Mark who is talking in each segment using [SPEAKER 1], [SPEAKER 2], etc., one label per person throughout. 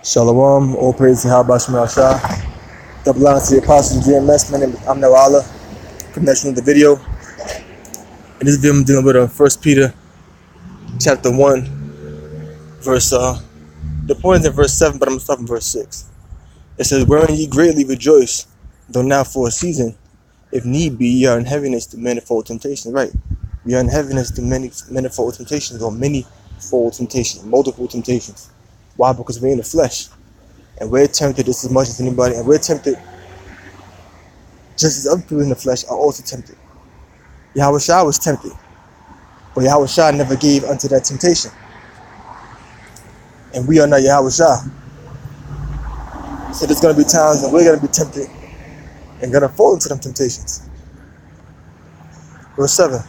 [SPEAKER 1] Shalom, all praise to Yahweh Shema Shah. Double honor to the apostles of GMS. My name is Amna Allah. Connection with the video. In this video, I'm dealing with 1 Peter chapter 1, verse, the point is in verse 7, but I'm going to stop in verse 6. It says, "Wherein ye greatly rejoice, though now for a season, if need be, ye are in heaviness to manifold temptations." Right. We are in heaviness to manifold temptations, or many-fold temptations, multiple temptations. Why? Because we're in the flesh. And we're tempted just as much as anybody, and we're tempted just as other people in the flesh are also tempted. Yahweh Shah was tempted, but Yahweh Shah never gave unto that temptation. And we are not Yahweh Shah. So there's going to be times when we're going to be tempted and going to fall into them temptations. Verse 7.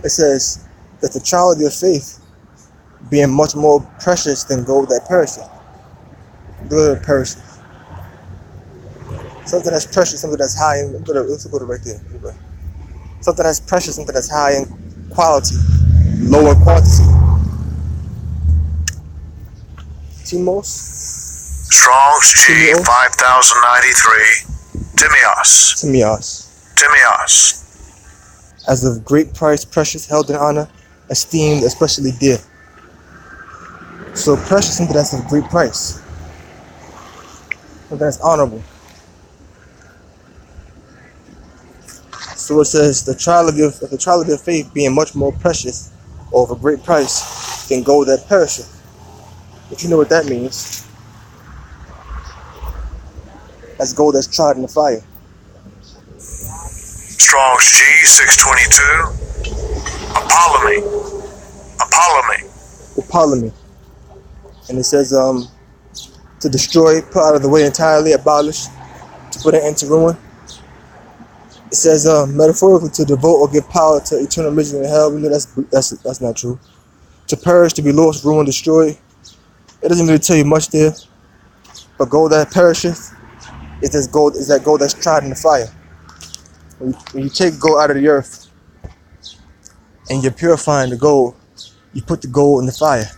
[SPEAKER 1] It says that the trial of your faith, being much more precious than gold that perisheth. Gold that perisheth. Something that's precious, something that's high in, let's go to right there. Something that's precious, something that's high in quality, low in quantity. Timos?
[SPEAKER 2] Strong's G 5093. Timios.
[SPEAKER 1] As of great price, precious, held in honor, esteemed, especially dear. So precious, something that's of great price. Something that's honorable. So it says the trial of your faith being much more precious, or of a great price, than gold that perisheth. But you know what that means. That's gold that's tried in the fire.
[SPEAKER 2] Strong's G 622. Apollomy.
[SPEAKER 1] And it says to destroy, put out of the way entirely, abolish, to put an end to ruin. It says metaphorically to devote or give power to eternal misery in hell. We know that's not true. To perish, to be lost, ruined, destroyed. It doesn't really tell you much there. But gold that perisheth is that gold that's tried in the fire. When you take gold out of the earth and you're purifying the gold, you put the gold in the fire.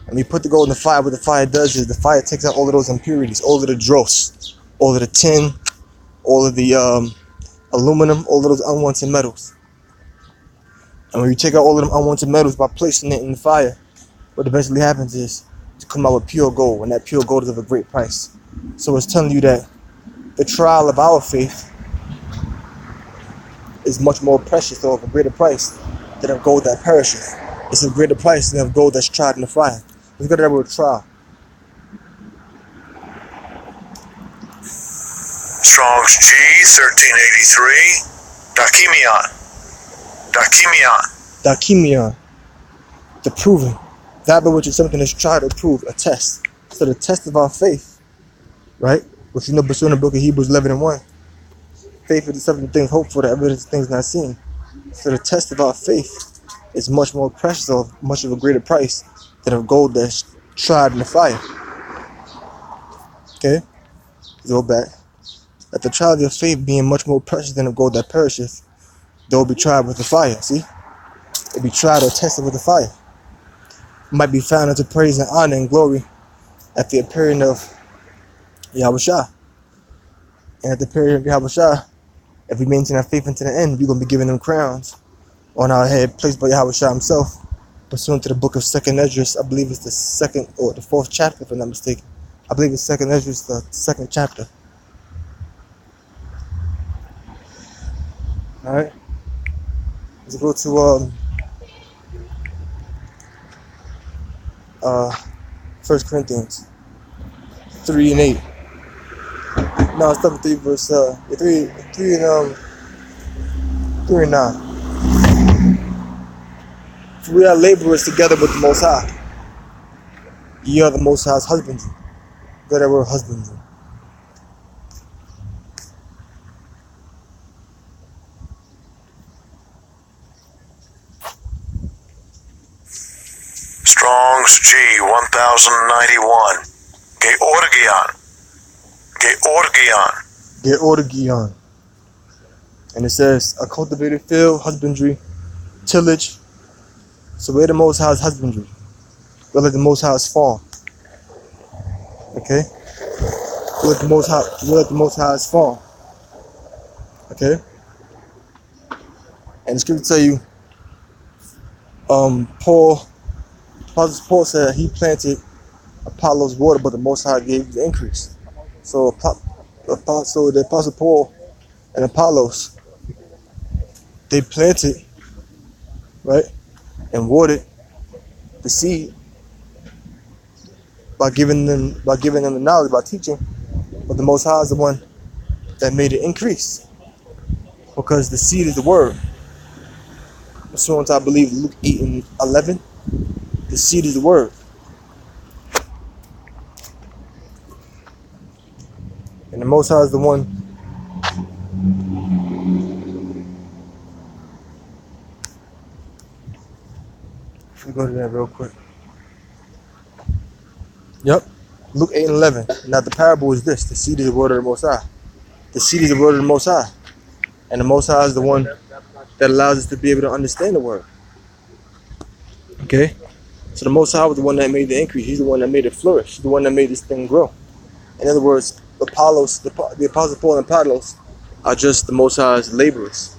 [SPEAKER 1] And when you put the gold in the fire, what the fire does is the fire takes out all of those impurities, all of the dross, all of the tin, all of the aluminum, all of those unwanted metals. And when you take out all of them unwanted metals by placing it in the fire, what eventually happens is to come out with pure gold, and that pure gold is of a great price. So it's telling you that the trial of our faith is much more precious, or of a greater price than of gold that perisheth. It's a greater price than of gold that's tried in the fire. Let's go to that word trial.
[SPEAKER 2] Strong's G 1383.
[SPEAKER 1] Dakimion. The proving. That by which is something that's tried to prove, a test. So the test of our faith, right? Which you know, in the book of Hebrews 11:1. Faith is the substance of things hoped for, the evidence of things not seen. So the test of our faith is much more precious, or much of a greater price than of gold that's tried in the fire. Okay? Let's go back. That the trial of your faith being much more precious than of gold that perisheth, though it be tried with the fire. See? It be tried or tested with the fire. It might be found unto praise and honor and glory at the appearing of Yahweh Shah. And at the appearing of Yahweh Shah, if we maintain our faith unto the end, we're going to be giving them crowns on our head, placed by Yahweh Shah himself, pursuant to the book of 2nd Esdras. I believe it's the 2nd or the 4th chapter, if I'm not mistaken. I believe it's 2nd Esdras, the 2nd chapter. Alright? Let's go to 1 Corinthians 3:8. No, it's 3 verse 3 and 9. For we are laborers together with the Most High. Ye are the Most High's husbandry. Go that word husbandry.
[SPEAKER 2] Strong's G 1091.
[SPEAKER 1] Georgion. And it says a cultivated field, husbandry, tillage. So we're the Most High's husbandry. We're like the Most High's farm. Okay? We're like the Most High's farm. Okay? And the scripture tell you, Paul said he planted, Apollos water, but the Most High gave the increase. So the Apostle Paul and Apollos, they planted, right, and watered the seed by giving them the knowledge, by teaching. But the Most High is the one that made it increase, because the seed is the word. So I believe Luke 8:11, the seed is the word. And the Most High is the one let me go to that real quick. Yep. Luke 8:11. Now the parable is this: the seed is the word of the Most High. The seed is the word of the Most High. And the Most High is the one that allows us to be able to understand the word. Okay? So the Most High was the one that made the increase. He's the one that made it flourish. He's the one that made this thing grow. In other words, the Apostle Paul and Apollos are just the Most High's laborers.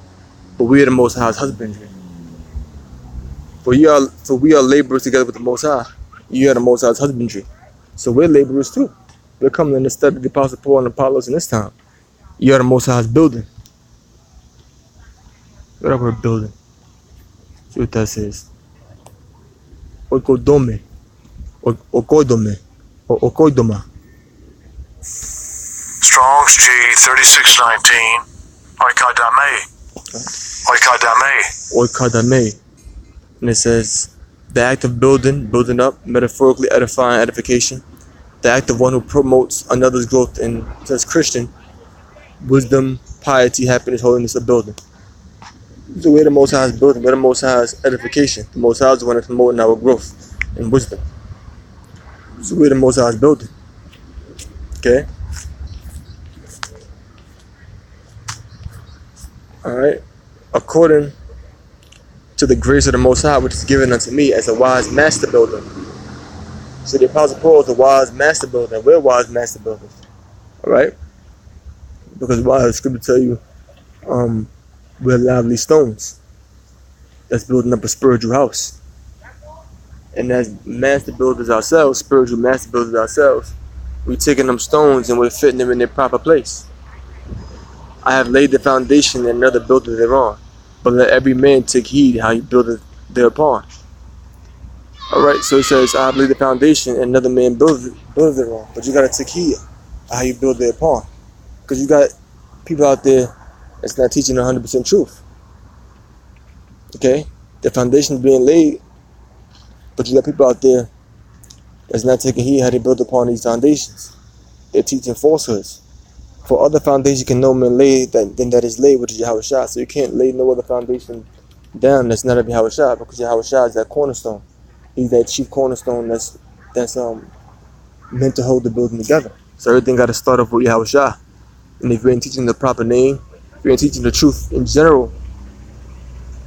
[SPEAKER 1] But we are the Most High's husbandry. For we are laborers together with the Most High. You are the Most High's husbandry. So we're laborers too. We're coming in to study the Apostle Paul and Apollos in this time. You are the Most High's building. What up, we're building? See what that says. Oikodome. Okoidome. Okoidoma.
[SPEAKER 2] Strong's G 3619.
[SPEAKER 1] Oikadame. And it says, the act of building up, metaphorically edifying, edification. The act of one who promotes another's growth in, says Christian, wisdom, piety, happiness, holiness of building. So we're the Most High's building, we're the Most High's edification. The Most High is the one that's promoting our growth and wisdom. So we're the Most High's building. Okay? Alright? According to the grace of the Most High, which is given unto me as a wise master builder. So the Apostle Paul is a wise master builder, and we're wise master builders. Alright? Because why the scripture tell you, we're lively stones that's building up a spiritual house. And as master builders ourselves, spiritual master builders ourselves, we're taking them stones and we're fitting them in their proper place. I have laid the foundation and another buildeth thereon. But let every man take heed how he buildeth thereupon. Alright, so it says, I have laid the foundation and another man buildeth thereon. But you gotta take heed how you build thereupon. Because you got people out there that's not teaching 100% truth. Okay? The foundation is being laid, but you got people out there that's not taking heed how they build upon these foundations. They're teaching falsehoods. For other foundation can no man lay than that is laid, which is Yahweh Shai. So you can't lay no other foundation down that's not of Yahweh Shai, because Yahweh Shai is that cornerstone. He's that chief cornerstone that's meant to hold the building together. So everything got to start off with Yahweh Shai. And if you ain't teaching the proper name, if you ain't teaching the truth in general,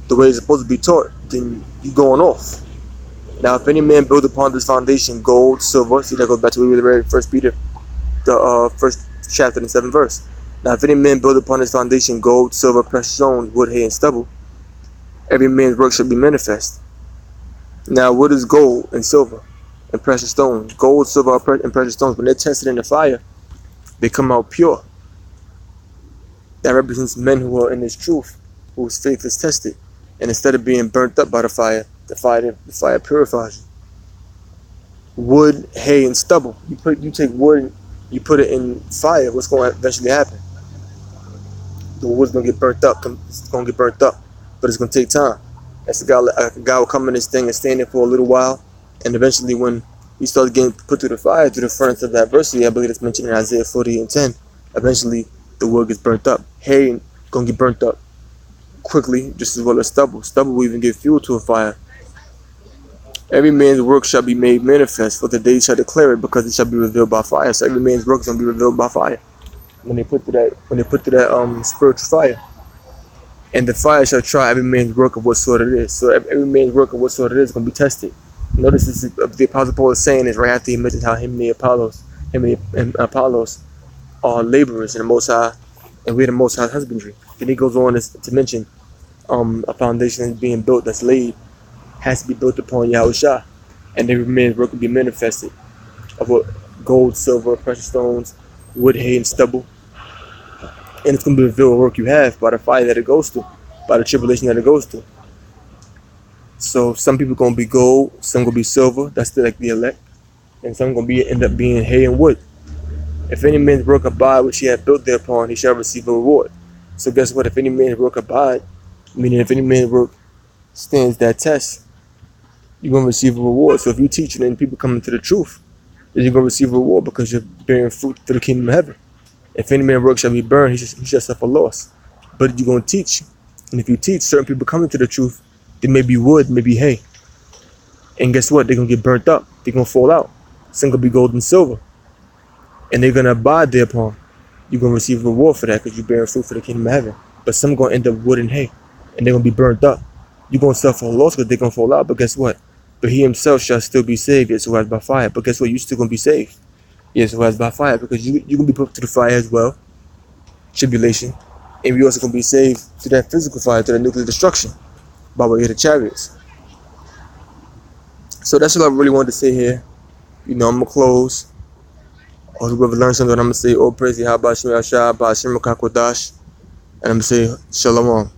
[SPEAKER 1] the way it's supposed to be taught, then you're going off. Now, if any man build upon this foundation gold, silver, see that goes back to what we read in 1 Peter, the first chapter and 7th verse. Now, if any man build upon this foundation gold, silver, precious stones, wood, hay, and stubble, every man's work shall be manifest. Now, what is gold and silver and precious stones? Gold, silver, and precious stones, when they're tested in the fire, they come out pure. That represents men who are in this truth, whose faith is tested. And instead of being burnt up by the fire purifies you. Wood, hay, and stubble. You take wood and you put it in fire, what's going to eventually happen? The wood's going to get burnt up. It's going to get burnt up, but it's going to take time. That's a guy will come in this thing and stand there for a little while, and eventually when he starts getting put through the fire, through the furnace of adversity, I believe it's mentioned in Isaiah 40:10, eventually the wood gets burnt up. Hay going to get burnt up quickly, just as well as stubble. Stubble will even give fuel to a fire. Every man's work shall be made manifest, for the day shall declare it, because it shall be revealed by fire. So every man's work is going to be revealed by fire. When they put to that spiritual fire. And the fire shall try every man's work of what sort it is. So every man's work of what sort it is going to be tested. Notice this is, the Apostle Paul is saying this right after he mentions how him and Apollos are laborers in the Most High, and we're the Most High husbandry. Then he goes on to mention a foundation that's being built, that's laid, has to be built upon Yahushua, and every man's work will be manifested of what gold, silver, precious stones, wood, hay, and stubble. And it's going to be revealed what work you have by the fire that it goes through, by the tribulation that it goes through. So some people going to be gold, some going to be silver, that's like the elect, and some going to end up being hay and wood. If any man's work abide which he hath built thereupon, he shall receive a reward. So guess what? If any man's work abide, meaning if any man's work stands that test, you're going to receive a reward. So if you teach and then people come into the truth, then you're going to receive a reward because you're bearing fruit for the kingdom of heaven. If any man's work shall be burned, he shall suffer loss. But you're going to teach. And if you teach, certain people come into the truth, they may be wood, maybe hay. And guess what? They're going to get burnt up. They're going to fall out. Some going to be gold and silver. And they're going to abide thereupon. You're going to receive a reward for that because you're bearing fruit for the kingdom of heaven. But some going to end up wood and hay. And they're going to be burnt up. You're going to suffer a loss because they're going to fall out. But guess what? But he himself shall still be saved, yet so as by fire. But guess what? You're still going to be saved. Yes, so as by fire. Because you're going to be put to the fire as well. Tribulation. And we also going to be saved to that physical fire, to the nuclear destruction. By way of the chariots. So that's what I really wanted to say here. You know, I'm going to close. Or whoever learns something, I'm going to say, oh, praise Yahweh, Ba'ashem Yahshua, Ba'ashem Makakodash. And I'm going to say, Shalom.